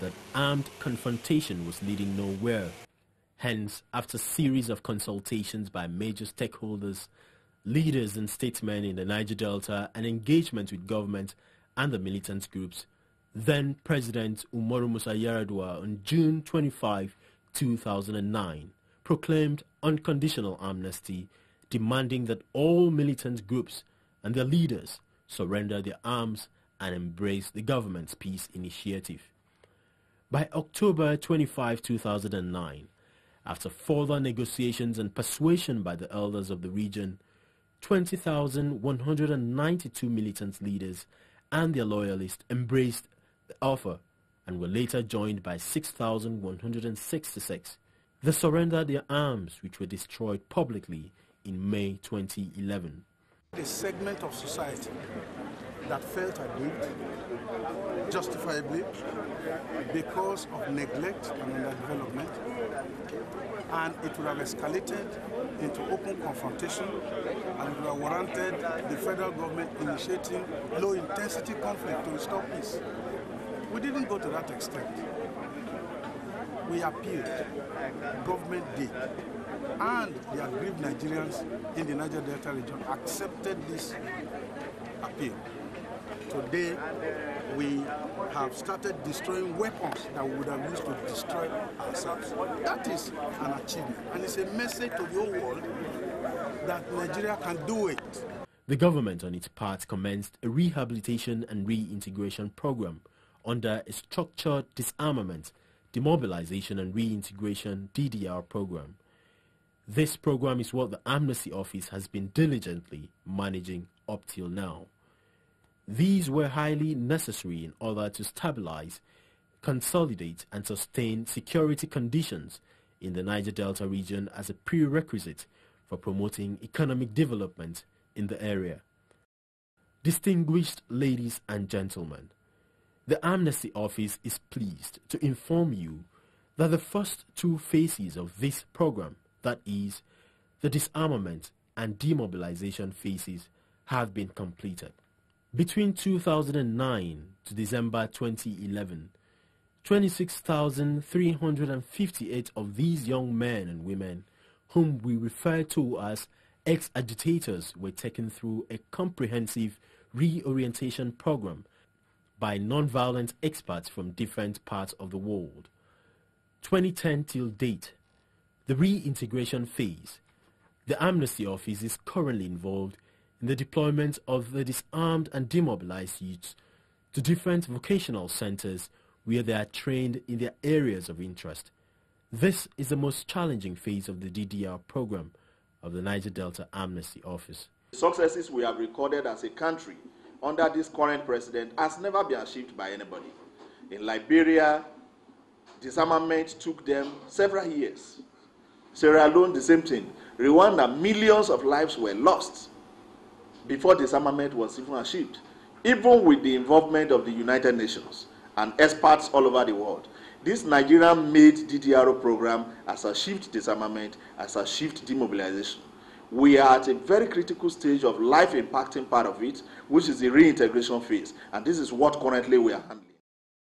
that armed confrontation was leading nowhere. Hence, after a series of consultations by major stakeholders, leaders and statesmen in the Niger Delta and engagement with government and the militant groups, then President Umaru Musa Yar'Adua on June 25, 2009, proclaimed unconditional amnesty, demanding that all militant groups and their leaders surrender their arms and embrace the government's peace initiative. By October 25, 2009, after further negotiations and persuasion by the elders of the region, 20,192 militant leaders and their loyalists embraced the offer and were later joined by 6,166. They surrendered their arms, which were destroyed publicly in May 2011. A segment of society that felt aggrieved, justifiably, because of neglect and underdevelopment, and it would have escalated into open confrontation, and it would have warranted the federal government initiating low-intensity conflict to restore peace. We didn't go to that extent. We appealed, government did, and the aggrieved Nigerians in the Niger Delta region accepted this appeal. Today, we have started destroying weapons that we would have used to destroy ourselves. That is an achievement, and it's a message to the whole world that Nigeria can do it. The government, on its part, commenced a rehabilitation and reintegration program under a structured disarmament, demobilization and reintegration (DDR) program. This program is what the Amnesty Office has been diligently managing up till now. These were highly necessary in order to stabilize, consolidate and sustain security conditions in the Niger Delta region as a prerequisite for promoting economic development in the area. Distinguished ladies and gentlemen, the Amnesty Office is pleased to inform you that the first two phases of this program, that is, the disarmament and demobilization phases, have been completed. Between 2009 to December 2011, 26,358 of these young men and women, whom we refer to as ex-agitators, were taken through a comprehensive reorientation program by non-violent experts from different parts of the world. 2010 till date, the reintegration phase, the Amnesty Office is currently involved in the deployment of the disarmed and demobilized youths to different vocational centers where they are trained in their areas of interest. This is the most challenging phase of the DDR program of the Niger Delta Amnesty Office. The successes we have recorded as a country under this current president has never been achieved by anybody. In Liberia, disarmament took them several years. Sierra Leone, the same thing. Rwanda, millions of lives were lost before disarmament was even achieved, even with the involvement of the United Nations and experts all over the world. This Nigerian-made DDRO program has achieved disarmament, has achieved demobilization. We are at a very critical stage of life-impacting part of it, which is the reintegration phase, and this is what currently we are handling.